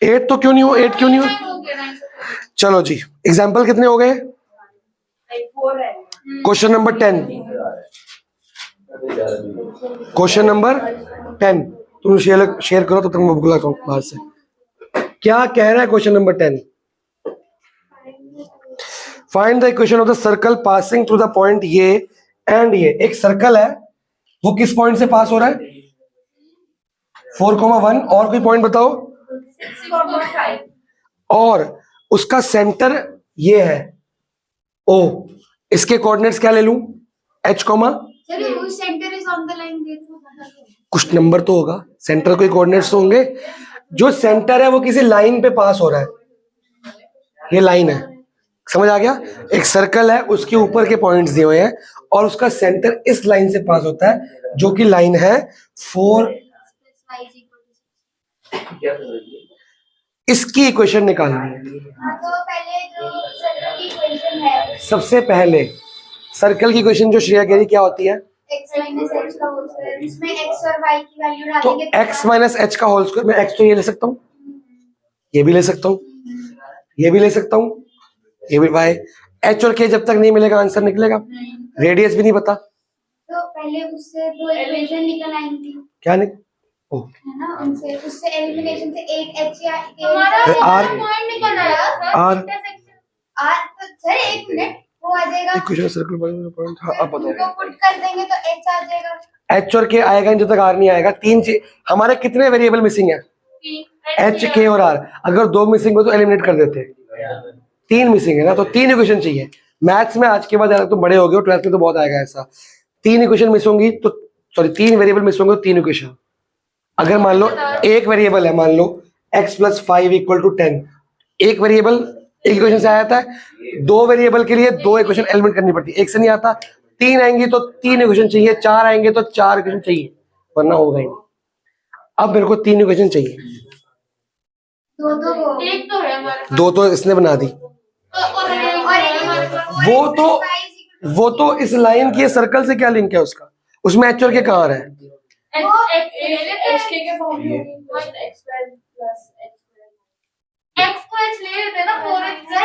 Eight तो क्यों नहीं हो, 8 क्यों नहीं हो? चलो जी, एग्जाम्पल कितने हो गए? क्वेश्चन नंबर 10, क्वेश्चन नंबर 10 तुम शेयर करो तो तुम बुलाता हूँ बाहर से। क्या कह रहा है question number 10? Find the equation of the circle passing through the point ये एंड ये। एक सर्कल है, वो किस पॉइंट से पास हो रहा है? 4,1। और कोई पॉइंट बताओ? 6,5। और उसका सेंटर ये है O। इसके कोऑर्डिनेट्स क्या ले लूं? H, centre is on the line. कुछ नंबर तो होगा, सेंटर कोई कोऑर्डिनेट्स तो होंगे। जो सेंटर है वो किसी लाइन पे पास हो रहा है, ये लाइन है, समझ आ गया? एक सर्कल है, उसके ऊपर के पॉइंट्स दिए हुए हैं और उसका सेंटर इस लाइन से पास होता है जो कि लाइन है 4। इसकी इक्वेशन निकालनी है। तो पहले जो सर्कल की इक्वेशन है, सबसे पहले सर्कल की इक्वेशन जो श्रेया कह रही क्या होती है? x माइनस एच का होल स्क्वायर। इसमें x और y की वैल्यू तो डालेंगे x माइनस एच का होल स्क्वायर में x तो ये ले सकता हूँ, ये भी ले सकता हूँ, ये भी ले सकता हूँ, ये भी। y h और k जब तक नहीं मिलेगा आंसर निकलेगा? रेडियस भी नहीं पता तो पहले उससे दो इक्वेशन निकल आएंगी। क्या निक ओ है ना, उनसे उससे एलिमिनेशन से एक h या R पॉइंट निकल आया R r। तो सर एक मिनट, वो आ जाएगा इक्वेशन सर्कल पॉइंट। हाँ अब बताओ, तो पुट कर देंगे तो h आ जाएगा। h और k आएगा जब तक r नहीं आएगा। तीन चीज हमारे कितने वेरिएबल मिसिंग है? h, k और r। अगर दो मिसिंग हो तो एलिमिनेट कर देते हैं। तीन मिसिंग है ना, तो तीन इक्वेशन चाहिए। मैथ्स में आज के बाद तो बड़े हो गए, 12th में तो बहुत आएगा ऐसा। तीन इक्वेशन मिस होंगी तो, सॉरी, तीन वेरिएबल मिस होंगे तो तीन इक्वेशन। अगर मान लो एक वेरिएबल है, मान लो x + 5 = 10, एक वेरिएबल एक इक्वेशन से आता है। दो वेरिएबल के लिए दो इक्वेशन एलिमिनेट करनी पड़ती है, एक से नहीं आता। तीन आएंगी तो तीन इक्वेशन चाहिए, चार आएंगे तो चार इक्वेशन चाहिए, वरना होगा ही नहीं। अब मेरे को तीन इक्वेशन चाहिए। एक तो है हमारे दो तो इसने बना दी। वो तो इस लाइन की सर्कल से क्या लिंक है उसका? उसमें एच और के कहाँ है?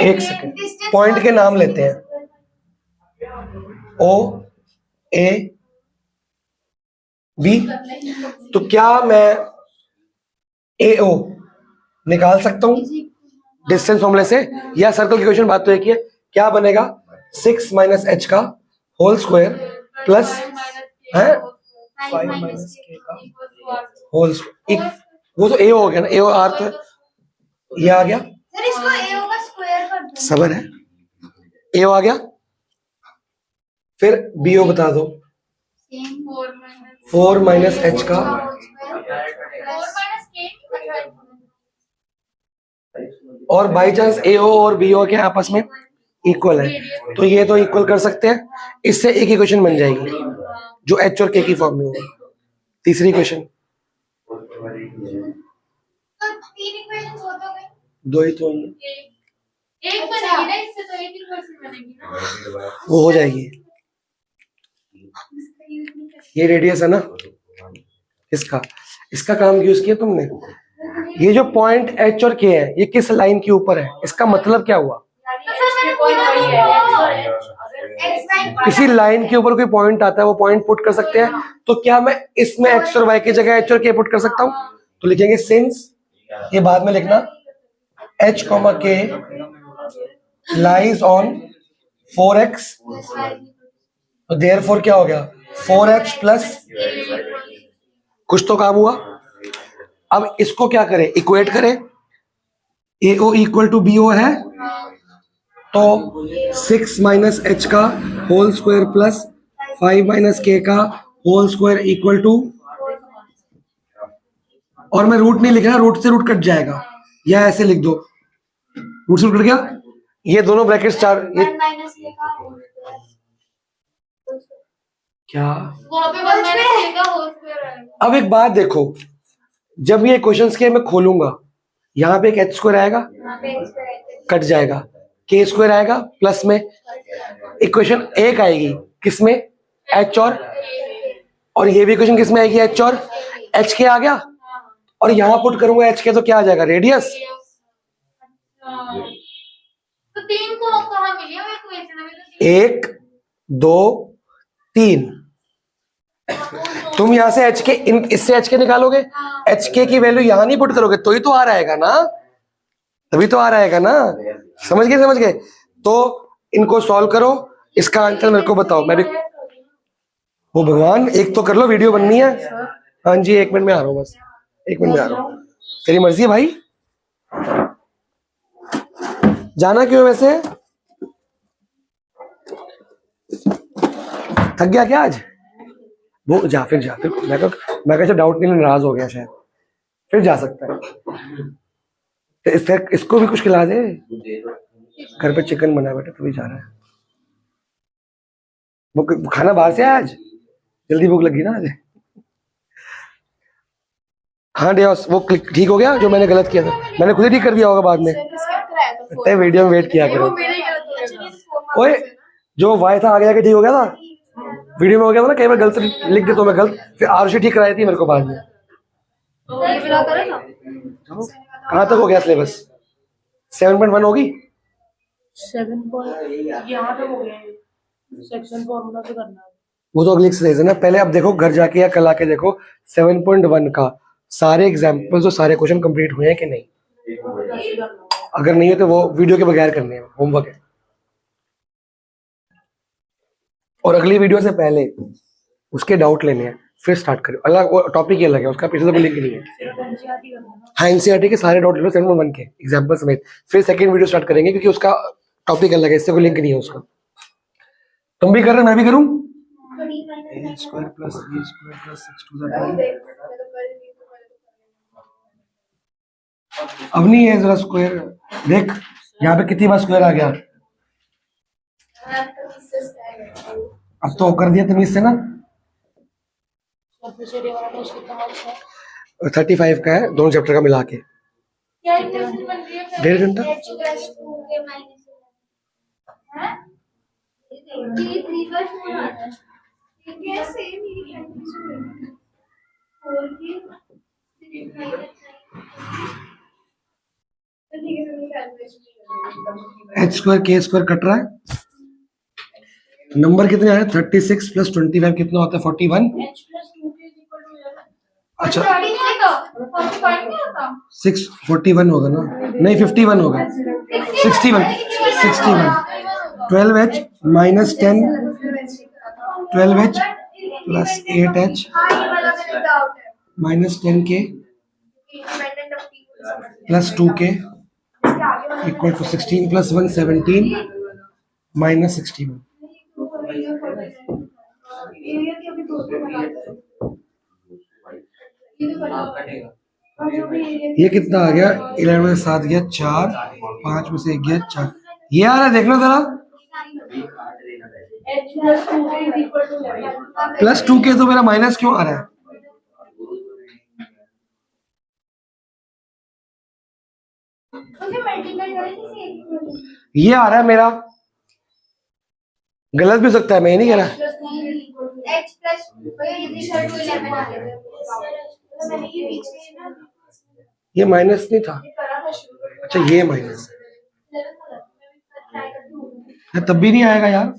एक सेकंड, पॉइंट के नाम लेते हैं। O A B। तो क्या मैं AO निकाल सकता हूं डिस्टेंस फॉर्मूले से? या सर्कल की इक्वेशन बात तो एक ही है। क्या बनेगा? 6 - h का होल स्क्वायर प्लस है 5 - k का होल स्क्वायर। वो तो A हो गया ना, A और R तो ये आ गया। सर इसको AO का स्क्वायर कर दो। सबर है, AO आ गया। फिर BO बता दो। 4 - h का और बाई चांस AO और BO के आपस में इक्वल है तो ये तो इक्वल कर सकते हैं। इससे एक इक्वेशन बन जाएगी जो H और K की फॉर्म में होगी। तीसरी इक्वेशन, तो तीन इक्वेशंस हो तो गई, दो ही तो है, एक बनेगी ना इससे, तो एक इक्वेशन बनेगी ना, वो हो जाएगी। ये रेडियस है ना इसका, इसका काम यूज किया तुमने। ये जो पॉइंट H और K है ये किस लाइन के ऊपर है? इसका मतलब क्या हुआ? किसी लाइन के ऊपर कोई पॉइंट आता है, वो पॉइंट पुट कर सकते हैं। तो क्या मैं इसमें x और y की जगह h और k पुट कर सकता हूं? तो लिखेंगे सिंस, ये बाद में लिखना, h, k lies on 4x, तो देयरफॉर क्या हो गया? 4h प्लस कुछ तो काम हुआ। अब इसको क्या करें? इक्वेट करें। AO = BO है तो 6 - h का होल स्क्वायर प्लस 5 - k का होल स्क्वायर इक्वल टू, और मैं रूट नहीं लिख रहा, रूट से रूट कट जाएगा, या ऐसे लिख दो, रूट से रूट कट गया। ये दोनों ब्रैकेट्स चार, ये क्या? अब एक बात देखो, जब ये क्वेश्चंस के मैं खोलूंगा, यहाँ पे एक h स्क्वायर आएगा, कट जाएगा, k स्क्वायर आएगा प्लस में, इक्वेशन एक आएगी किसमें? h और ये भी इक्वेशन किसमें आएगी? h और एच के आ गया, हाँ। और यहाँ पुट करूंगा एच के तो क्या आ जाएगा, रेडियस। अच्छा, तो 3 को कहाँ मिली है वो इक्वेशन में? तो 1 2 3, तुम यहाँ से एच के इससे एच के निकालोगे, एच के की वैल्यू यहाँ नहीं पुट करोगे तो ही तो आ रहेगा ना, तभी तो आ रहेगा ना। समझ गए, समझ गए। तो इनको सॉल्व करो, इसका आंसर मेरे को बताओ। मैं भी, वो भगवान एक तो कर लो, वीडियो बननी है। हाँ जी, 1 मिनट में आ रहा हूँ, बस 1 मिनट में आ रहा हूँ। तेरी मर्जी है भाई। जाना क्यों है वैसे? थक गया क्या आज? वो जा, फिर जा, फिर मैं कैसे डाउट नहीं, नाराज हो गया शायद, फिर जा सकता है। तो इसको भी कुछ खिला दे, घर पे चिकन बना बेटा, तभी जा रहा है। वो खाना बाहर से आया आज, जल्दी भूख लगी ना आज। हाँ डियोस, वो ठीक हो गया जो मैंने गलत किया था, मैंने खुद ही ठीक कर दिया होगा बाद में। इतने वीडियो में वेट किया करो। ओए, जो वाई था आगे जाके ठीक हो गया था, वीडियो में हो गया था ना, कई बार गलत लिख देता हूँ मैं, गलत, फिर आरुषि ठीक कराई थी मेरे को बाद में। कहाँ तक हो गया सिलेबस? 7.1 होगी। 7 यहाँ तक हो गया है, सेक्शन फॉर्मूला से करना है। वो तो अगली एक्सरसाइज है ना, पहले अब देखो घर जाके या कल आके देखो 7.1 का सारे एग्जाम्पल्स और सारे क्वेश्चन कंप्लीट हुए हैं कि नहीं। अगर नहीं है तो वो वीडियो के बगैर करने हैं, होमवर्क है। और अगली वीडियो से पहले उसके डाउट लेने हैं, फिर स्टार्ट करो। अलग टॉपिक ही अलग है उसका, पीछे से कोई लिंक नहीं है। हाँ, एनसीईआरटी के सारे डाउट ले लो 7.1 के एग्जाम्पल समेत, फिर सेकंड वीडियो स्टार्ट करेंगे क्योंकि उसका टॉपिक अलग है, इससे कोई लिंक नहीं है उसका। तुम भी कर रहे, मैं भी करूँ। a² + b² + 6 अब नहीं है, जरा स्क्वायर देख, यहाँ पे कितनी बार स्क्वायर आ गया। अब तो कर दिया तमीज से ना। 35 का है, दोनों चैप्टर का मिला के। क्या इक्वेशन बन रही है? 1.5 घंटा। h² k² कट रहा है। नंबर कितने आए? 36 + 25 कितना होता है? 41। अच्छा 641 होगा ना, नहीं 51 होगा, 61 12h - 10 12h + 8h - 10k + 2k = 16 + 1 17 - 61। ये कितना आ गया? 11 में 7 गया 4, 5 में से 1 गया 4। ये आ रहा है, देखना जरा। +2k तो मेरा माइनस क्यों आ रहा है? ये आ रहा है मेरा, गलत भी हो सकता है, मैं ये नहीं कह रहा। ये माइनस नहीं था, अच्छा ये माइनस है, तब भी नहीं आएगा यार।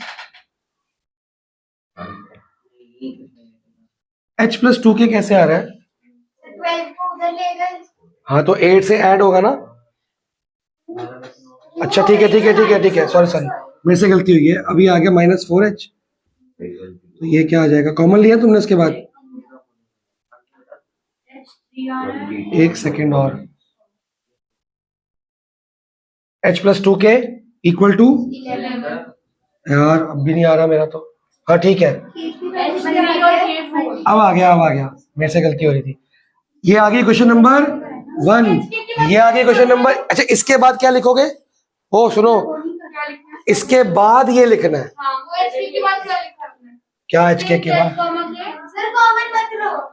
h + 2k कैसे आ रहा है? हाँ तो 8 से ऐड होगा ना। अच्छा ठीक है ठीक है ठीक है ठीक है, सॉरी सॉरी, मेरे से गलती हुई है। अभी आ गया -4h, तो ये क्या आ जाएगा? कॉमन लिया तुमने इसके बाद? 1 सेकेंड और। h + 2k = यार अब भी नहीं आ रहा मेरा तो। हाँ ठीक है, अब आ गया, अब आ गया, मेरे से गलती हो रही थी। ये आ गई क्वेश्चन नंबर 1, ये आ गई क्वेश्चन नंबर। अच्छा इसके बाद क्या लिखोगे? ओ सुनो, इसके बाद ये लिखना है। क्या HK के बाद?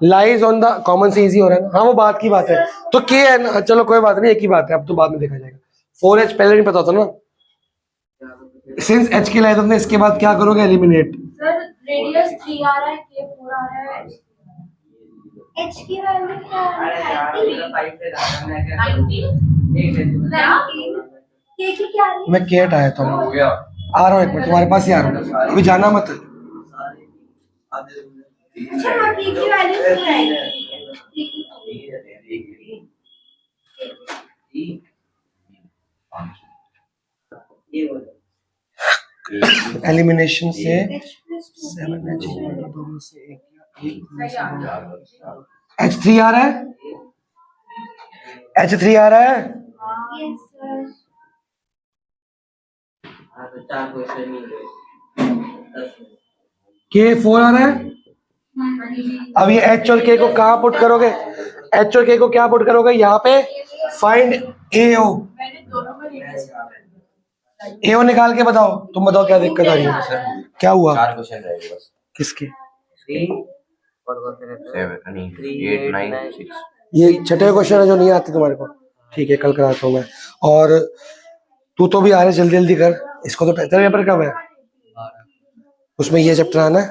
लाइज ऑन द कॉमन से इजी हो रहा है ना। हाँ वो बात की बात है, तो K है ना, चलो कोई बात नहीं, एक ही बात है, अब तो बाद में देखा जाएगा। 4h पहले नहीं पता था ना, सिंस h के लाइज हमने, इसके बाद क्या करोगे? एलिमिनेट। सर रेडियस 3 आ रहा है, K 4 आ रहा है। एच की वैल्यू क्या है? 19 के की क्या है? मैं केट आया था, आ रहा हूँ एक मिनट, तुम्हारे पास ही आ रहा हूँ, अभी जाना मत। अच्छा हाँ, के की वैल्यू क्या है? एलिमिनेशन से H plus 2 7 H दोनों से H3 आ रहा है, H3 आ रहा है, yes sir. K4 आ रहा है। अब ये H और K को कहाँ पुट करोगे? H और K को क्या पुट करोगे? यहाँ पे फाइंड AO। AO निकाल के बताओ, तुम बताओ क्या दिक्कत आ रही है, क्या हुआ? 4 क्वेश्चन रहेंगे बस। किसके? 3 7 8 9 6। ये छठे क्वेश्चन है जो नहीं आते तुम्हारे को, ठीक है कल कराता हूँ मैं। और तू तो भी आ रहे, जल्दी जल्दी कर इसको, तो तेरा पेपर कब है? उसमें ये चैप्टर आना है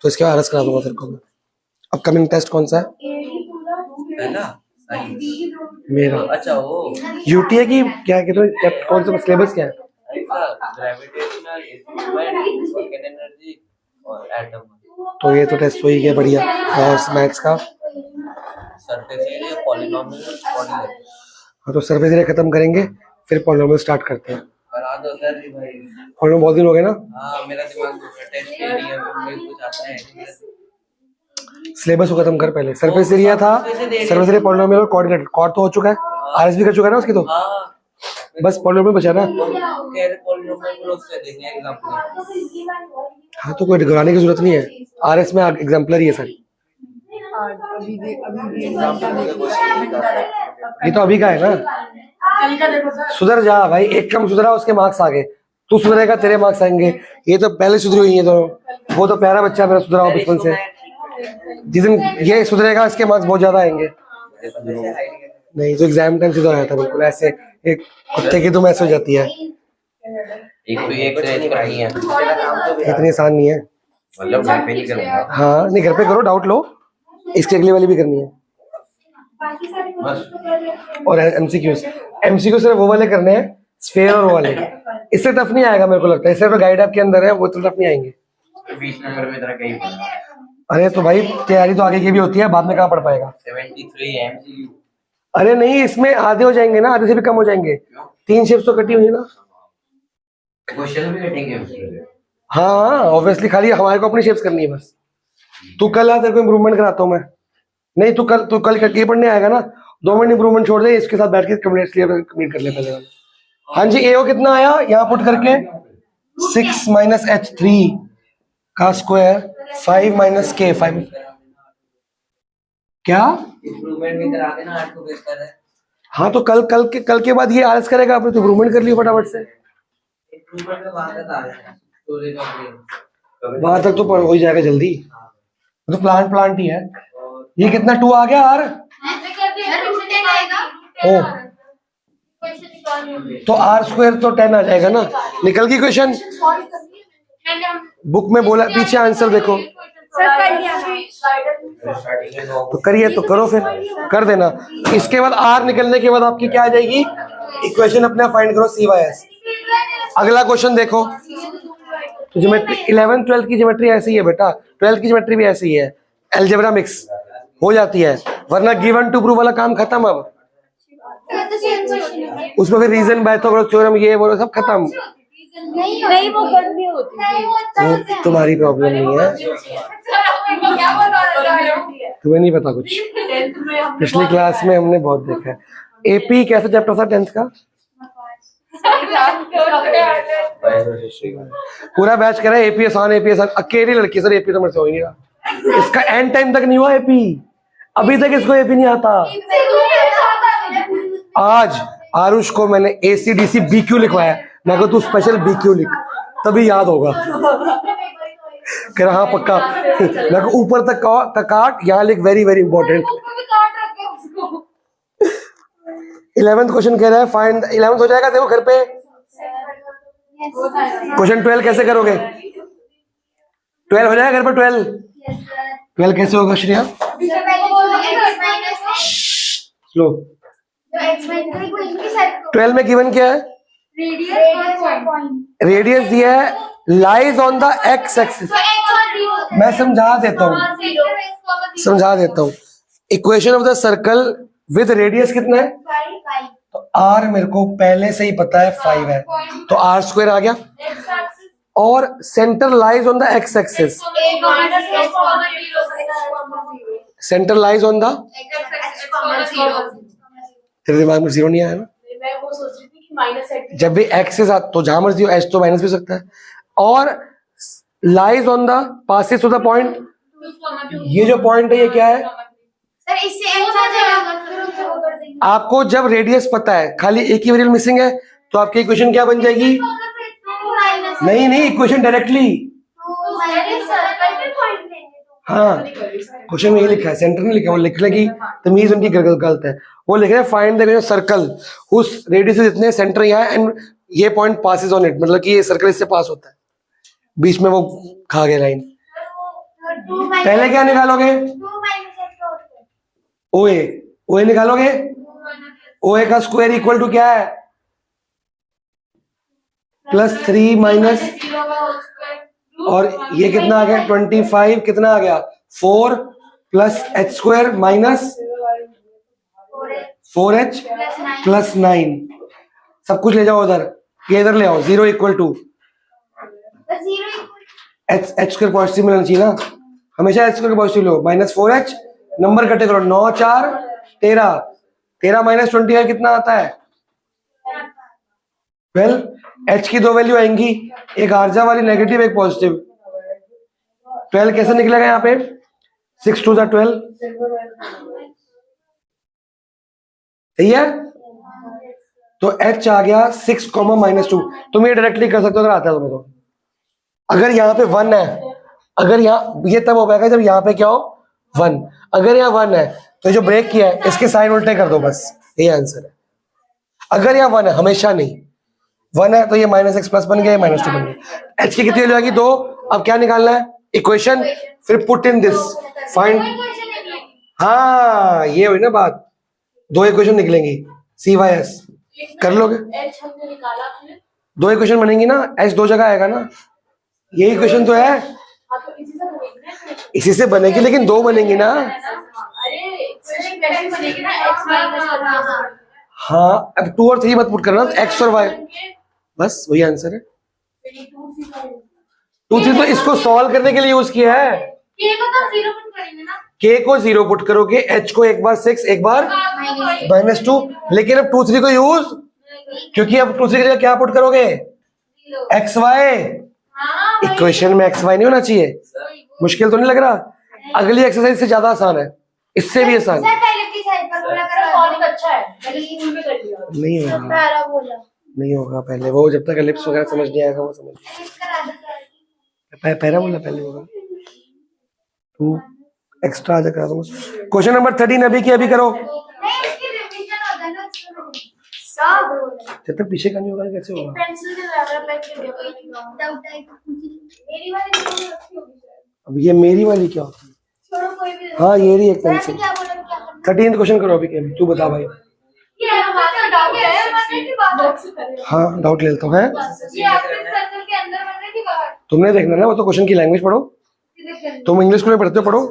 तो इसके आरएस करा दूंगा तेरे को मैं। अपकमिंग टेस्ट कौन सा है? पहला साइंस मेरा अच्छा वो यूटीए की क्या कहते हो, कौन सा सिलेबस क्या है? ग्रेविटेशनल इंस्ट्रूमेंट और एनर्जी और एटम तो ये तो टेस्ट हो ही गया बढ़िया। और मैथ्स का? सरफेस एरिया पॉलिनोमियल कोऑर्डिनेट हाँ तो सर्फेस एरिया खत्म करेंगे, फिर पॉलिनोमियल स्टार्ट करते हैं। करा दो सर जी भाई। पॉलिनोमियल बहुत दिन हो गए ना। हाँ मेरा दिमाग टेस्ट एरिया में कुछ आता है सिलेबस को खत्म कर पहले। सर्फेस एरिया था, सर्फेस एरिया पॉलिनोमियल और कोऑर्डिनेट, कॉर्ड तो हो चुका है, आरएस भी कर चुका है ना उसकी, तो हाँ बस पॉलिनोमियल बचा ना। कह रहे पॉलिनोमियल ग्रुप से देंगे एग्जांपल। हाँ तो कोई घबराने की जरूरत नहीं है, आरएस में एग्जाम्पलर ही है सारी। ये तो अभी का है ना, कल का देखो सर। सुधर जा भाई, एक कम सुधरा उसके मार्क्स आ गए, तू सुधरेगा तेरे मार्क्स आएंगे। ये तो पहले सुधरी हुई है, तो वो तो प्यारा बच्चा मेरा सुधरा हुआ बचपन से, जिस दिन ये सुधरेगा इसके मार्क्स बहुत ज्यादा आएंगे। नहीं तो एग्जाम टाइम सीधा आया था बिल्कुल ऐसे, एक कुत्ते की तुम ऐसे हो जाती है। एक तो एक से एक करनी है इतनी आसान नहीं है। मतलब घर पे नहीं करूंगा। हाँ नहीं घर पे करो, डाउट लो, इसकी अगली वाली भी करनी है। बाकी सारे क्वेश्चन तो कर लेते हैं। और एमसीक्यू सिर्फ वो वाले करने हैं, स्फेयर और वो वाले, इससे टफ नहीं आएगा मेरे को लगता है, इससे तो गाइड आपके अंदर है, वो तो टफ नहीं आएंगे। 20 नंबर में तरह कहीं पढ़ा अरे तो भाई तैयारी तो आगे की भी होती है, बाद में कहाँ पढ़ पाएगा। 73 एमसीयू। अरे नहीं, इसमें आधे हो जाएंगे ना, आधे से भी कम हो जाएंगे, 3 शेप्स तो कटी हुई है ना। क्वेश्चन भी कटेंगे एमसीयू। हाँ ऑब्वियसली, खाली हमारे को अपनी शेप्स करनी है बस। तू कल आ, तेरे को इम्प्रूवमेंट कराता हूँ मैं। नहीं तू कल ये पढ़ने आएगा ना, 2 मिनट इम्प्रूवमेंट छोड़ दे, इसके साथ बैठ के कंप्लीट कर ले पहले वाला। हाँ जी, एओ कितना आया यहाँ पुट करके? 6 माइनस H3 का स्क्वायर 5 माइनस K 5 क्या? इंप्रूवमेंट भी करा देना 8 को बेहतर है। हाँ तो कल के बाद ये आलस करेगा, आपने तो इम्प्रूवमेंट कर लिया फटाफट से। इंप्रूवमेंट का बात आ रहा है स्टोरेज ऑफ ब्रेन वहां तक तो हो ही जाएगा जल्दी, तो प्लांट ही है। ये कितना 2 आ गया आर? ओ तो आर स्क्वायर तो 10 आ जाएगा ना, निकल गई क्वेश्चन। बुक में बोला, पीछे आंसर देखो। सर कर लिया तो करिए, तो करो फिर, कर देना। इसके बाद आर निकलने के बाद आपकी क्या आ जाएगी? इक्वेशन अपने फाइंड करो CYS। अगला क्वेश्चन देखो, तो ज्योमेट्री 11th 12th की ज्योमेट्री ऐसी है बेटा, 12th की ज्योमेट्री भी ऐसी ही है, अलजेब्रा मिक्स हो जाती है, वरना गिवन टू प्रूव वाला काम खत्म। अब उसमें फिर रीजन, पाइथागोरस थ्योरम, ये वो सब खत्म। नहीं वो गंदी होती है। वो तुम्हारी प्रॉब्लम नहीं है, तुम्हें नहीं पता कुछ, पिछली क्लास में हमने बहुत देखा है। एपी कैसा चैप्टर था 10th का? पूरा बैच करा एपी आसान, अकेली लड़की सर एपी तो मेरे से हो ही नहीं रहा, इसका एंड टाइम तक नहीं हुआ एपी, अभी तक इसको एपी नहीं आता। आज आरुष को मैंने ACDC BQ लिखवाया, मैं कहूँ तू स्पेशल BQ लिख, तभी याद होगा। कह रहा हाँ पक्का, मैं कहूँ ऊपर तक काट, यहाँ लिख very very important. 11th question कह रहा है फाइंड, 11th हो जाएगा देखो घर पे। क्वेश्चन 12 कैसे करोगे? 12 हो जाएगा घर पर? 12 कैसे होगा श्रेया? स्लो। 12 में गिवन क्या है? रेडियस दिया है, lies on the x axis. मैं समझा देता हूँ। Equation of the circle with radius कितना है? तो r मेरे को पहले से ही पता है 5 है, तो r स्क्वायर आ गया। और centre lies on the x axis, centre lies on the, तेरे दिमाग में जीरो नहीं आया ना? मैं वो सोच रही थी कि माइनस एट, जब भी एक्स के साथ तो जहां मर्जी हो, एच तो माइनस भी सकता है। और lies on the passes to the point, ये जो पॉइंट है ये क्या है? आपको जब रेडियस पता है, खाली एक ही वेरिएबल मिसिंग है, तो आपकी इक्वेशन क्या बन जाएगी? नहीं, इक्वेशन डायरेक्टली, हाँ क्वेश्चन में ये लिखा है, सेंटर नहीं लिखा, वो लिखने की तमीज उनकी गलत है। वो लिख रहे हैं फाइंड द सर्कल उस रेडियस से जितने सेंटर यहाँ है एंड ये पॉइंट पासेस ऑन इट, मतलब कि ये सर्कल इससे पास होता है, बीच में वो खा गया लाइन। पहले क्या निकालोगे? ओए, ओए निकालोगे। ओए का स्क्वायर इक्वल टू क्या है? +3 माइनस, और ये कितना आ गया? 25, कितना आ गया? 4 plus H square minus 4h plus 9, सब कुछ ले जाओ उधर, ये इधर ले आओ। 0 equal to H square positive मिलना चाहिए ना, हमेशा एच स्क्वायर पॉजिटिव लो। -4h, नंबर कटे करो, 9 4 13, 13 माइनस 25 कितना आता है? 12। एच की दो वैल्यू आएंगी, एक आर्जा वाली नेगेटिव, एक पॉजिटिव। 12 कैसे निकलेगा यहाँ पे? 6 2 12, सही है। तो h आ गया 6, -2। तुम ये डायरेक्टली कर सकते हो अगर आता है तुम्हें तो। अगर यहाँ पे 1 है, अगर यहाँ, ये तब हो पाएगा जब यहाँ पे क्या हो? 1। अगर यहाँ 1 है तो जो ब्रेक किया है इसके साइन उल्टे कर दो, बस ये आंसर है। अगर यहाँ 1 है, हमेशा नहीं, 1 है तो ये -x प्लस बन गया, -2 बन गया। h की कितनी वैल्यू आएगी? 2। अब क्या निकालना है? इक्वेशन, फिर पुट इन दिस, फाइंड। हाँ ये हुई ना बात, 2 इक्वेशन निकलेंगी, CYS कर लोगे। एच हमने निकाला आपने, 2 इक्वेशन बनेंगी ना, h 2 जगह आएगा ना, ये इक्वेशन तो है, हाँ तो इसी से बनेगी ना, इसी से बनेगी, लेकिन 2 बनेंगी ना। अरे इक्वेशन कैसे बनेगी ना, x माइनस, हाँ अब 2 और 3 मत पुट करना, x और y, बस वही आंसर है। 2 3 तो इसको सॉल्व करने के लिए यूज किया है। K को तो 0 पुट करेंगे ना, k को 0 पुट करोगे, h को एक बार 6 एक बार -2, लेकिन अब 2 3 को यूज, क्योंकि अब 2 3 के लिए क्या पुट करोगे? x y। इक्वेशन में x y नहीं होना चाहिए। मुश्किल तो नहीं लग रहा? अगली एक्सरसाइज से ज्यादा आसान है, इससे भी आसान कॉलिंग अच्छा है, मैंने स्कूल में कर लिया। नहीं होगा, नहीं होगा। पहले वो जब तक एलिप्स वगैरह समझ नहीं आएगा वो समझ, पैरा बोला पहले होगा, तू एक्स्ट्रा आ जाएगा। क्वेश्चन नंबर 13 अभी की अभी करो, जब तक पीछे का नहीं होगा कैसे होगा? पेंसिल से ज्यादा अब ये मेरी वाली क्या होती है? हाँ ये रही एक पेंसिल। 13 क्वेश्चन करो अभी के अभी, तू बता भाई। हाँ डाउट ले लेता हूँ, है तुमने देखना ना, वो तो क्वेश्चन की लैंग्वेज पढ़ो, तुम इंग्लिश में पढ़ते हो, पढ़ो।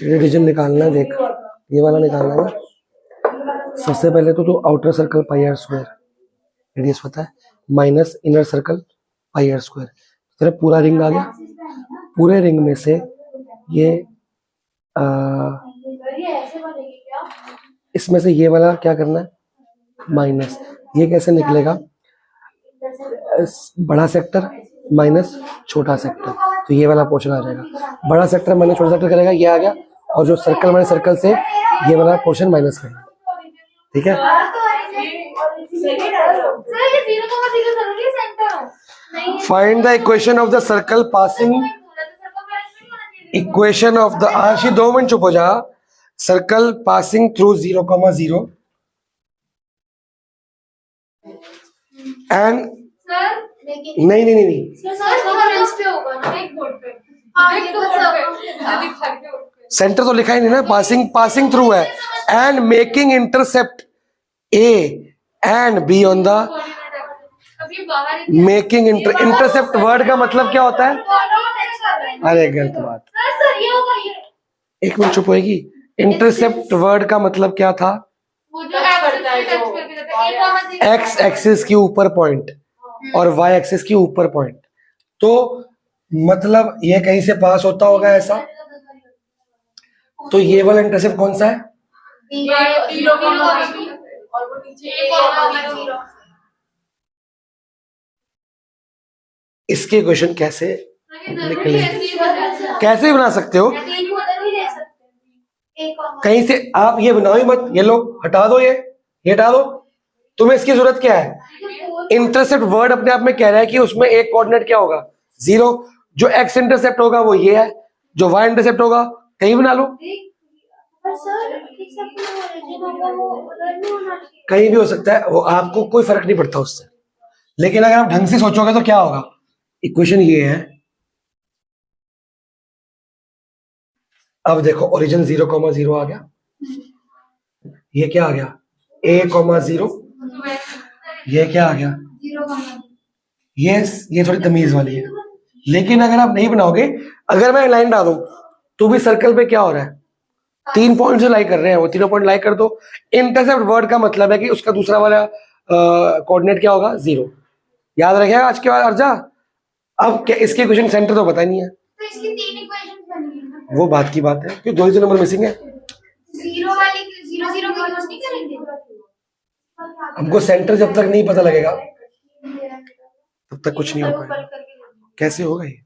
रीजन निकालना है, देख ये वाला निकालना है ना। सबसे पहले तो तू आउटर सर्कल πr² रेडियस पता है, माइनस इनर सर्कल πr²। तेरा पूरा रिंग आ गया, पूरे रिंग में से ये इसमें से ये वाला क्या करना है? माइनस। ये कैसे निकलेगा? बड़ा सेक्टर माइनस छोटा सेक्टर, तो ये वाला पोर्शन आ जाएगा। बड़ा सेक्टर माइनस छोटा सेक्टर करेगा, ये आ गया, और जो सर्कल माइनस सर्कल से ये वाला पोर्शन माइनस करेगा, ठीक है। Find the equation of the circle passing, equation of the, आशी 2 मिनट चुप हो जा। Circle passing through 0, 0 and sir लेकिन नहीं नहीं नहीं नहीं, सर कॉन्फ्रेंस पे होगा ना एक बोर्ड पे। हाँ एक तो सब सेंटर तो लिखा ही नहीं ना, पासिंग थ्रू है। And making intercept A and be on the अभी बाहर ही मेकिंग इंटरसेप्ट वर्ड का मतलब क्या होता है? अरे गलत बात, सर ये होगा ये। एक मिनट चुप होएगी। इंटरसेप्ट वर्ड का मतलब क्या था? वो जो एक्सेस पे टच करके जाता है एक वहां से एक्स एक्सिस के ऊपर पॉइंट और वाई एक्सिस के ऊपर पॉइंट, तो मतलब ये कहीं से पास होता होगा ऐसा, तो ये वाला इंटरसेप्ट कौन सा है? जीरो और वो नीचे एक और जीरो। इसके क्वेश्चन कैसे जरूरी है ऐसे ही बताया। कैसे भी बना सकते हो? तीन उधर भी ले सकते हैं। एक और कहीं से आप ये बनाओ ही मत, ये लो हटा दो, ये हटा दो। तुम्हें इसकी जरूरत क्या है? इंटरसेप्ट वर्ड अपने आप में कह रहा है कि उसमें एक कोऑर्डिनेट क्या होगा? 0। जो एक्स इंटरसेप्ट होगा वो ये है, जो वाई इंटरसेप्ट होगा कहीं बना लो, पर सर ठीक से अपना ओरिजिन होगा वो उधर नहीं होना चाहिए। कहीं भी हो सकता है, वो आपको कोई फर्क नहीं पड़ता उससे। लेकिन अगर आप ढंग से सोचोगे तो क्या होगा? इक्वेशन ये है, अब देखो ओरिजिन 0,0 आ गया, ये क्या आ गया? A,0, ये क्या आ गया? ये थोड़ी तमीज वाली है। लेकिन अगर आप नहीं बनाओगे, अगर मैं लाइन डालूं तो भी सर्कल पे क्या हो रहा है? 3 पॉइंट से लाई कर रहे हैं, वो तीनों पॉइंट लाई कर दो। इंटरसेप्ट वर्ड का मतलब है कि उसका दूसरा वाला कोऑर्डिनेट क्या होगा? 0। याद रखिएगा आज के बाद अर्जा। अब क्या इसके क्वेश्चन सेंटर तो पता नहीं है, तो इसकी तीन इक्वेशंस बनी है। वो बात की बात है कि 2 ही नंबर मिसिंग है। जीरो वाली जीरो जीरो का यूज नहीं करेंगे। हमको सेंटर जब तक नहीं पता लगेगा तब तक कुछ नहीं हो पाएगा। कैसे होगा ये?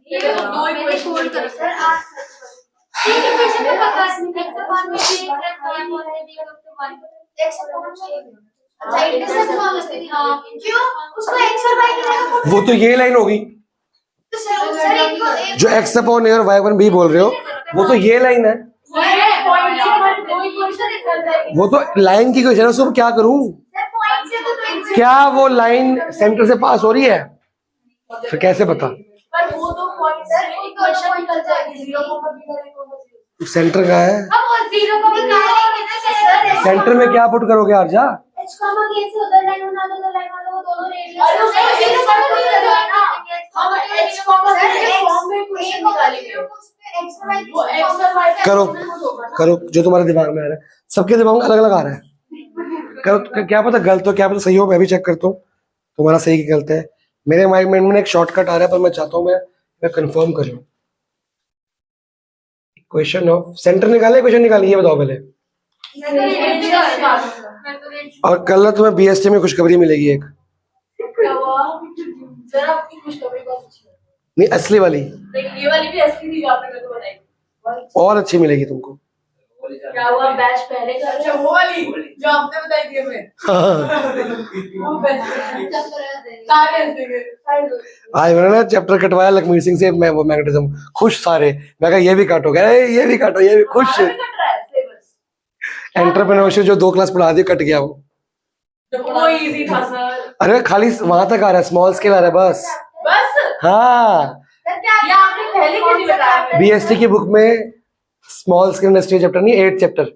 ये दो इक्वेशन कर सर आप तीन इक्वेशन का पता है x अपॉन में b प्लस y अपॉन में b प्लस 1 x अपॉन में अच्छा इंटरसेप्ट वाला हां क्यों उसको x और y की जगह वो तो ये लाइन होगी तो सर एक जो x अपॉन a और y अपॉन b बोल रहे हो, वो तो ये लाइन है। पॉइंट से दो इक्वेशन निकल जाएगी। वो तो लाइन की क्वेश्चन है, उसको क्या करूं? सर पॉइंट से तो क्या वो लाइन सेंटर से पास हो रही है? फिर कैसे पता? पर वो दो पॉइंट से इक्वेशन निकल जाएगी 0,0 सेंटर कहाँ है? अब वो जीरो को भी निकालेंगे ना सर सेंटर में क्या पुट करोगे अर्जा? h कॉमा k से उधर लाइन बना दो, लाइन वाला वो दोनों अरे उसको रेडियस जीरो कर दो ना हम h कॉमा के फॉर्म में इक्वेशन निकालेंगे। वो x और y करो करो जो तुम्हारे दिमाग में आ रहा है, सबके दिमाग में अलग अलग आ रहा है। करो, क्या पता गलत हो क्या पता सही हो, मैं भी चेक करता हूँ तुम्हारा सही की गलत है। मेरे माइंड में एक शॉर्टकट आ रहा है, पर मैं चाहता हूँ मैं कंफर्म कर लूँ। क्वेश्चन ऑफ सेंटर निकाले, क्वेश्चन निकालिए, ये बताओ पहले। और कल तुम्हें बीएसटी में खुशखबरी मिलेगी एक, क्या हुआ? जरा अपनी खुशखबरी बहुत अच्छी है। नहीं असली वाली, लेकिन ये वाली भी असली थी जो आपने मेरे को बताई। और अच्छी मिलेगी तुमको। क्या हुआ? बैच पहले का अच्छा वो वाली जो आपने बताई थी हमें। वो बैच सारे हंसेंगे। आज मैंने ना चैप्टर कटवाया लखमीर सिंह से, मैं वो मैग्नेटिज्म खुश सारे, मैं कहा ये भी काटोगे, अरे ये भी काटो, ये भी खुश। कट रहा है सिलेबस। एंटरप्रेन्योरशिप जो 2 क्लास पढ़ा दी कट गया वो। वो इजी था सर। अरे खाली वहां तक आ रहा है, स्मॉल स्केल आ रहा है बस। बस हाँ ये आपने पहले क्यों नहीं बताया? बीएसटी की बुक में स्मॉल स्केल इंडस्ट्री चैप्टर नहीं, 8 चैप्टर,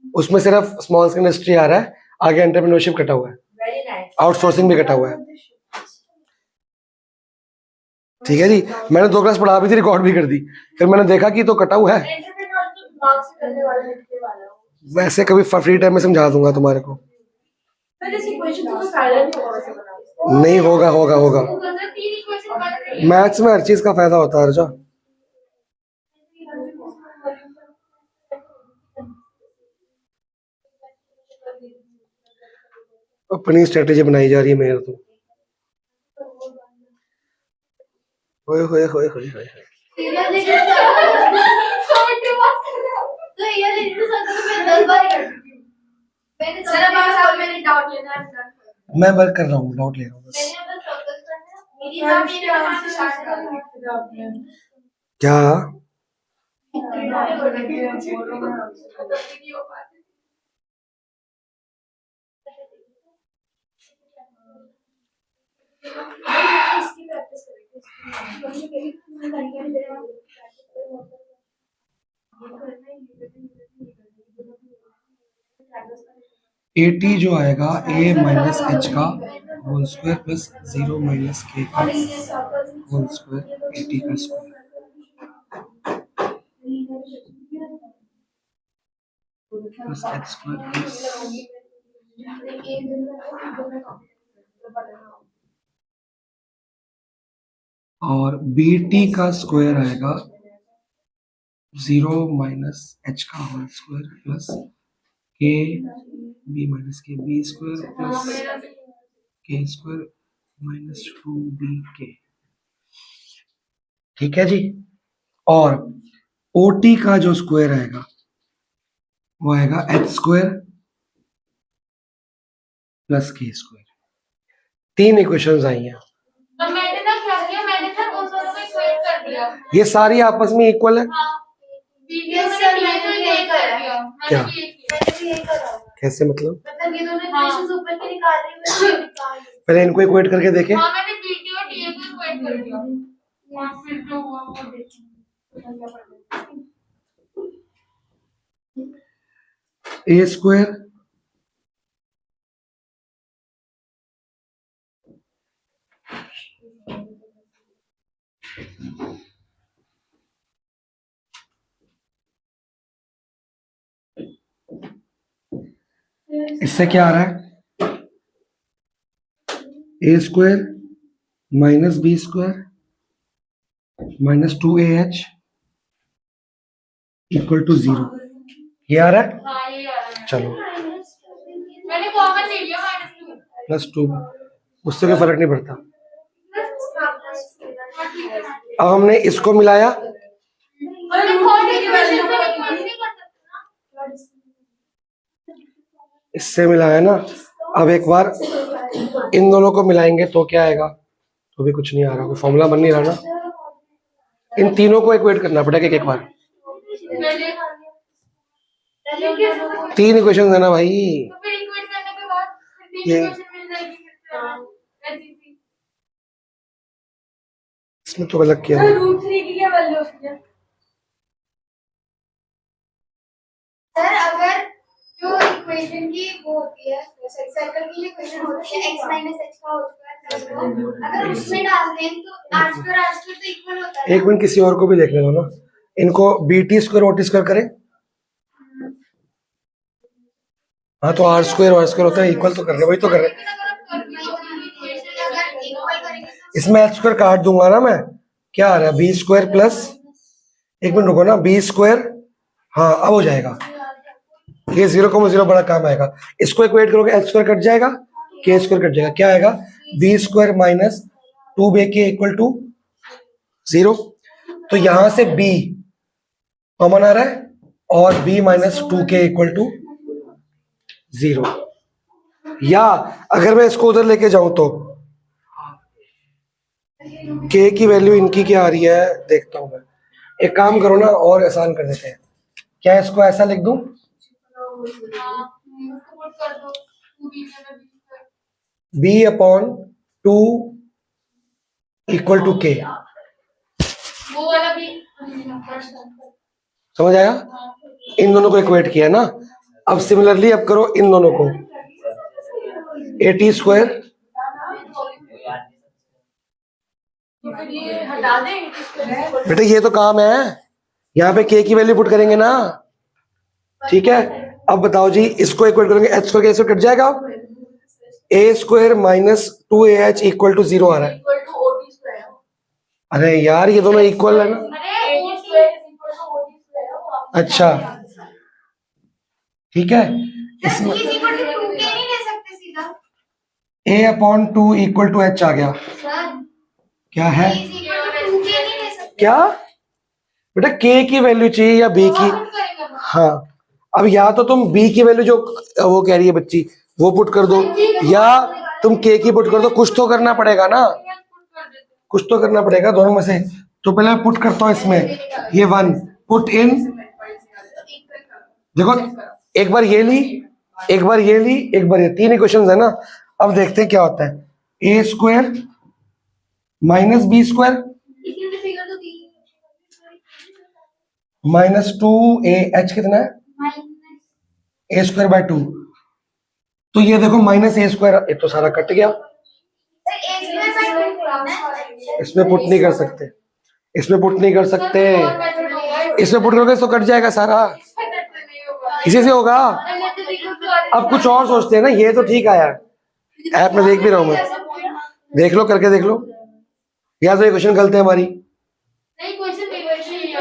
उसमें सिर्फ स्मॉल स्केल इंडस्ट्री आ रहा है, आगे एंटरप्रेन्योरशिप कटा हुआ है, वेरी नाइस। आउटसोर्सिंग भी कटा हुआ है। ठीक है जी, मैंने 2 क्लास पढ़ा भी थी, रिकॉर्ड भी कर दी, फिर मैंने देखा कि तो कटा हुआ है। एंटरप्रेन्योरशिप दिमाग से करने वाला लिखने वाला हूं। वैसे कभी फ्री टाइम में समझा दूंगा तुम्हारे को। सर इस इक्वेशन को फायदा नहीं होगा वैसे बनाने से। नहीं होगा होगा होगा, सर तीन इक्वेशन बन रही है। मैथ्स में हर चीज का फायदा होता है अर्जा। अपनी स्ट्रेटेजी बनाई जा रही है मेरे तो। होए होए होए होए होए। तो ये लेने से मैं 10 बार कर चुकी हूँ। मैंने सर अब आप मैंने डाउट लेना है। मैं वर्क कर रहा हूँ, डाउट ले रहा हूँ बस। मैंने बस फोकस करना है। मेरी नाम मेरे नाम से स्टार्ट कर क्या? इसकी प्रैक्टिस ए टी जो आएगा ए माइनस एच का whole square plus 0 minus K का होल स्क्वायर ए टी का square plus H square plus और बी टी का स्क्वायर आएगा 0 माइनस एच का होल स्क्वायर प्लस के बी माइनस के B square plus K square minus 2b के। ठीक है जी। और ओ टी का जो स्क्वायर आएगा वो आएगा H square plus K square. 3 equations आई हैं। तो मैंने ना क्या किया, मैंने ना उन दोनों को इक्वेट कर दिया। ये सारी आपस में इक्वल है। हाँ, वीडियो Yes, में sir, मैंने मैंने इक्वेट यही कर करा। दिया। क्या? मैंने भी यही किया। मैंने भी यही करा। कैसे मतलब? मतलब ये दोनों हाँ। इक्वेशंस ऊपर के निकाल रही हूँ, ये निकाल रही हूँ। पहले इनको इक्वेट करके देखें। हाँ, मैंने वीडियो और टीए को इक्वेट कर दिया। और फिर जो हुआ वो देखेंगे। ए स्क्वायर इससे क्या आ रहा है? A square minus B square minus 2ah equal to 0। ये आ रहा है। हाँ, ये आ रहा है। चलो मैंने कॉमन ले लिया -2। प्लस 2 उससे कोई फर्क नहीं पड़ता। अब हमने इसको मिलाया, मैंने थर्ड इक्वेशन से इक्वेट नहीं कर सकते ना। इससे मिलाया ना। अब एक बार इन दोनों को मिलाएंगे तो क्या आएगा? तो भी कुछ नहीं आ रहा, कोई फॉर्मूला बन नहीं रहा ना। इन तीनों को इक्वेट करना पड़ेगा एक बार। मैंने 3 इक्वेशन है ना भाई। तो फिर इक्वेट करने के बाद फिर तीन ये- इक्वेशन मिल जाएगी फिर से ऐसी सी। इसमें तो गलत किया है। √3 की क्या वैल्यू होती है? सर अगर जो इक्वेशन की वो होती है, सर्कल की जो इक्वेशन होती है x माइनस एच का होल स्क्वायर, अगर उसमें डाल दें तो r स्क्वायर तो इक्वल होता है। एक मिनट किसी और को भी देख लेना ना। इनको B T square O T square करें। हाँ तो आर स्क्वायर होता है, इक्वल तो कर रहे, वही तो कर रहे। अगर इक्वल करेंगे तो इसमें एच स्क्वायर काट दूंगा ना मैं। क्या आ रहा है? बी स्क्वायर प्लस, एक मिनट रुको ना, बी स्क्वायर, हाँ अब हो जाएगा। ये 0,0 बड़ा काम आएगा। इसको इक्वेट करोगे एच स्क्वायर कट जाएगा, के स्क्वायर कट जाएगा, क्या आएगा? बी स्क्वायर माइनस 2b के इक्वल टू 0। तो यहां से b कॉमन आ रहा है और b minus 2k equal to 0। या अगर मैं इसको उधर लेके जाऊं तो k की वैल्यू इनकी क्या आ रही है देखता हूं मैं। एक काम करो ना और आसान कर देते हैं। क्या इसको ऐसा लिख दूं? हाँ, उसको पुट कर दो 2b में b upon 2 equal to k। वो वाला भी समझ आया? इन दोनों को इक्वेट किया ना। अब सिमिलरली अब करो इन दोनों को। ए टी स्क्वायर तो फिर ये हटा दें। बेटा ये तो काम है, यहाँ पे k की वैल्यू पुट करेंगे ना। ठीक है, अब बताओ जी, इसको इक्वेट करेंगे एच स्क्वायर कैसे कट जाएगा? A square minus 2ah equal to 0 आ रहा है। Equal to OT square. अरे यार ये दोनों इक्वल है ना। अरे OT square equal to OT square. अच्छा ठीक है, इसमें इज इक्वल टू 2k नहीं ले सकते सीधा a upon 2 equal to h आ गया। सर? क्या है? इज इक्वल टू 2k नहीं ले सकते। क्या बेटा k की वैल्यू चाहिए या b की? हाँ, अब या तो तुम b की वैल्यू जो वो कह रही है बच्ची वो पुट कर दो, या तुम k की पुट कर दो। कुछ तो करना पड़ेगा ना, कुछ तो करना पड़ेगा दोनों में से। तो पहले मैं पुट करता हूँ इसमें, ये 1 पुट इन। देखो एक बार ये ली, एक बार ये ली, एक बार ये, 3 इक्वेशंस है ना। अब देखते हैं क्या होता है। A square minus B square इसकी फिगर तो दी माइनस 2a, h कितना है माइनस a स्क्वायर बाय 2। तो ये देखो माइनस a स्क्वायर, ये तो सारा कट गया, ए स्क्वायर बाय 2 इसमें पुट नहीं कर सकते, इसमें पुट नहीं कर सकते, इसमें पुट करोगे तो कट जाएगा सारा, इसी से होगा। अब कुछ और सोचते हैं ना, ये तो ठीक आया, ऐप में देख भी रहा हूं मैं, देख लो करके देख लो, या तो ये क्वेश्चन गलत है हमारी। नहीं क्वेश्चन नहीं वैसे ही है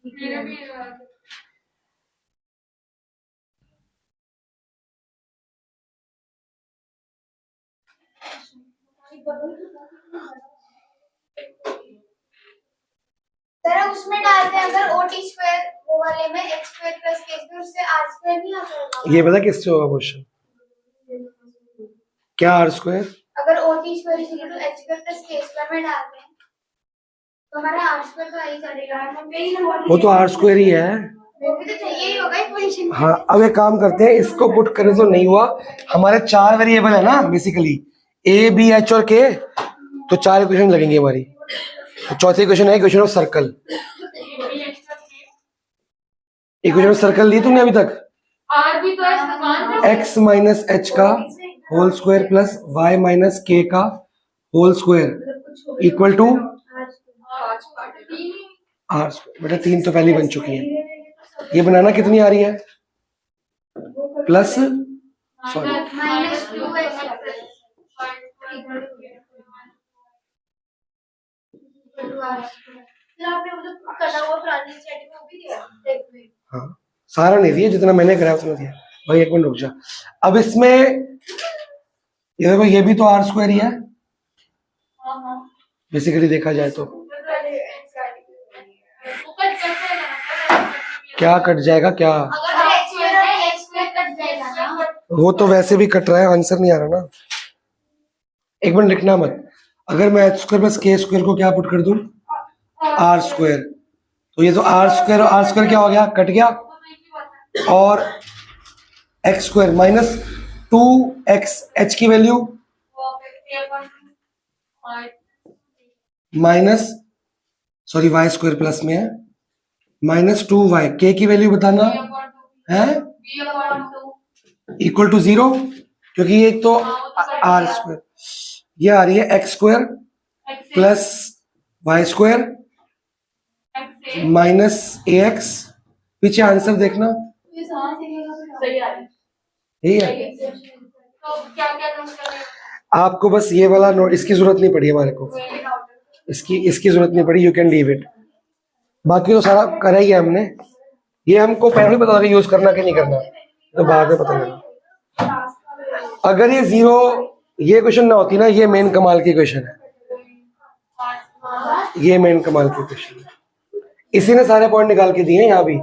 मेरा भी जरा उसमें डालते हैं अगर ओटी स्क्वायर वो वाले में X square plus K square उससे आर स्क्वायर नहीं आता होगा। ये पता किससे होगा क्वेश्चन, क्या आर स्क्वायर, अगर OT square equal to X square plus K square में डालते हैं तो हमारा आर स्क्वायर तो आई चलेगा। वो तो आर स्क्वायर ही है। वो भी तो चाहिए ही होगा इक्वेशन। हाँ, अब एक काम करते हैं, इसको पुट करें तो नहीं हुआ, हमारे 4 वेरिएबल है ना बेसिकली, ए बी एच और के, तो 4 इक्वेशन लगेंगे हमारी। तो चौथी इक्वेशन है equation of circle. Equation of circle ली तुमने अभी तक, आर भी तो है समान है x माइनस एच का whole square plus y minus K का whole square equal to R square. बेटा 3 तो पहले बन चुकी है, ये बनाना कितनी आ रही है, प्लस सॉरी माइनस 2x आपने वो जो करना हुआ पुरानी चैट में वो भी दिया। हाँ, सारा नहीं दिया, जितना मैंने कराया उतना दिया। भाई 1 मिनट रुक जा, अब इसमें ये देखो, ये भी तो आर स्क्वायर ही है बेसिकली देखा जाए तो। क्या कट जाएगा क्या, अगर एक्स स्क्वायर और एक्स स्क्वायर कट जाएगा ना, वो तो वैसे भी कट रहा है, आंसर नहीं आ रहा ना। 1 मिनट लिखना मत, अगर मैं H square plus K square को क्या पुट कर दूं, आर स्क्वायर, तो ये तो आर स्क्वायर क्या हो गया, कट गया, और x square minus 2x, H की value minus sorry y square plus में है माइनस 2y, के की वैल्यू बताना है इक्वल टू 0, क्योंकि ये तो आर स्क्वायर, ये आ रही है x square plus Y square minus a x. पीछे आंसर देखना, सही आ रही यही है। तो क्या क्या करना आपको बस ये वाला नोट, इसकी जरूरत नहीं पड़ी हमारे को, इसकी जरूरत नहीं पड़ी, यू कैन लीव इट। बाकी तो सारा करा ही है हमने, ये हमको पहले पता लगा यूज करना कि नहीं करना, तो बाद में पता लगा। अगर ये 0 ये क्वेश्चन ना होती ना, ये मेन कमाल की क्वेश्चन है, ये मेन कमाल की क्वेश्चन है, इसी ने सारे पॉइंट निकाल के दिए हैं। यहाँ भी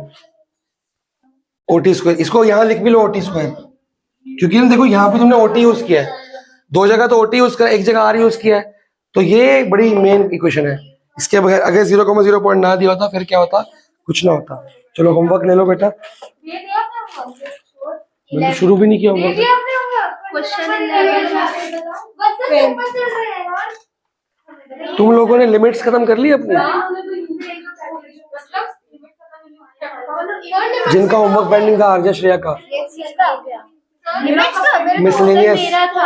ओटी स्क्वायर, इसको यहाँ लिख भी लो ओटी स्क्वायर, क्योंकि देखो यहाँ पे तुमने ओटी यूज किया है, 2 जगह तो ओटी यूज किया, 1 जगह आर यूज किया है, तो ये बड़ी मेन इक्वेशन है। इसके बगैर अगर 0,0 पॉइंट ना दिया होता फिर क्या होता, कुछ ना होता। चलो होमवर्क ले लो बेटा, ये दिया आपने मैंने शुरू भी नहीं किया होमवर्क। क्वेश्चन 11 बस पेपर चल रहे हैं यार। तुम लोगों ने लिमिट्स खत्म कर ली अपनी, जिनका होमवर्क पेंडिंग था, आरजे श्रेया का मिसलेनियस, मेरा था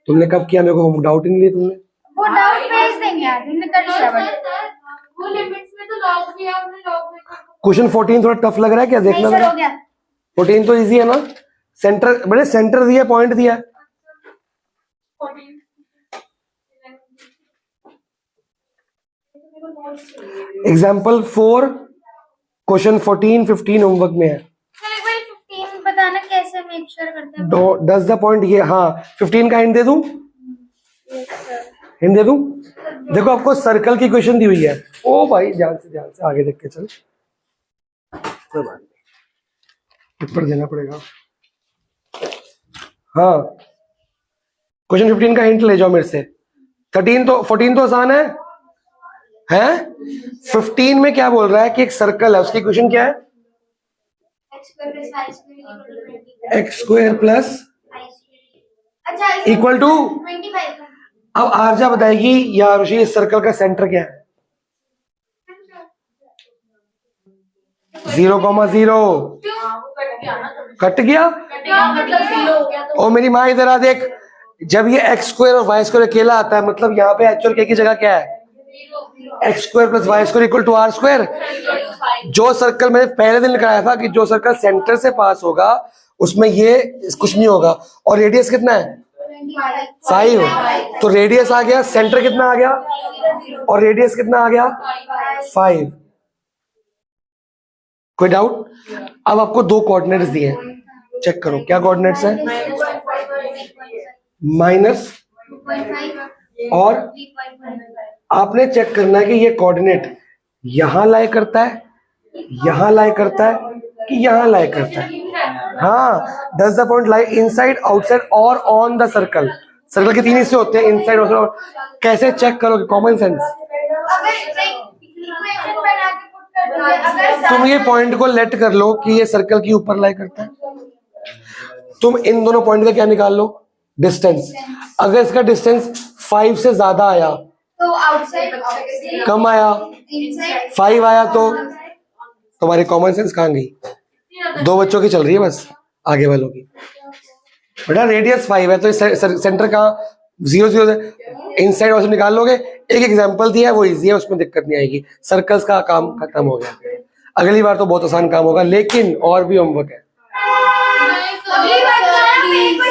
तुमने कब किया, मेरे को डाउट ही नहीं लिया तुमने। वो डाउट भेज देंगे यार, हमने कर लिया बट वो लिमिट्स में तो लॉग भी है, आपने लॉग में क्वेश्चन 14 थोड़ा टफ लग रहा है क्या, देखना नहीं सर हो जरा। गया। 14 तो इजी है ना, सेंटर बड़े सेंटर दिया, पॉइंट दिया। एग्जाम्पल 4 क्वेश्चन 14 15 होमवर्क में है। एक बार 15 बताना कैसे मेक श्योर करते हैं। डज द पॉइंट, ये हाँ 15 का हिंट दे दूं, हिंट दे दूं। देखो आपको सर्कल की क्वेश्चन दी हुई है, ओ भाई ध्यान से आगे देख के चल, कोई बात नहीं, ऊपर देना पड़ेगा। हाँ क्वेश्चन 15 का हिंट ले जाओ मेरे से। 14 तो आसान है, हैं? 15 में क्या बोल रहा है कि एक सर्कल है, उसकी क्वेश्चन क्या है, x² + y² = 20। X square plus अच्छा इक्वल टू 25। अब आरजा बताएगी या आरुषि इस सर्कल का सेंटर क्या है? 0,0 कट गया। मतलब 0 हो गया तो ओ मेरी माँ इधर आ देख, जब ये एक्स स्क्वायर और वाई स्क्वायर अकेला आता है मतलब यहाँ पे एक्चुअल के की जगह क्या है? X square plus Y square equal to R square. जो सर्कल मैंने पहले दिन लिखाया था कि जो सर्कल सेंटर से पास होगा उसमें ये कुछ नहीं होगा। और रेडियस कितना है? 5। तो रेडियस आ गया, सेंटर कितना आ गया और रेडियस कितना आ गया? 5। कोई डाउट? अब आपको दो कोऑर्डिनेट्स दिए हैं, चेक करो क्या कोऑर्डिनेट्स हैं। माइनस और आपने चेक करना है कि ये कोऑर्डिनेट यहां लाई करता है, यहां लाई करता है कि यहां लाई करता है। हाँ, does the point lie inside, outside और ऑन द सर्कल। सर्कल के तीन हिस्से होते हैं, इनसाइड, आउटसाइड। कैसे चेक करोगे? Common sense. तुम ये पॉइंट को लेट कर लो कि ये सर्कल के ऊपर लाई करता है। तुम इन दोनों पॉइंट का क्या निकाल लो? डिस्टेंस। अगर इसका डिस्टेंस 5 से ज्यादा आया, तो आउटसाइड, कम आया, इनसाइड 5 आया, तो तुम्हारी कॉमन सेंस कहाँ गई? दो बच्चों की चल रही है बस, आगे वालों की। बेटा रेडियस 5 है तो सेंटर कहाँ? 0 0 से इनसाइड और से निकाल लोगे। एक एग्जांपल दिया है वो इजी है, उसमें दिक्कत नहीं आएगी। सर्कल्स का काम खत्म हो गया। अगली बार तो बहुत आसान काम होगा, लेकिन और भी होमवर्क है। अगली बार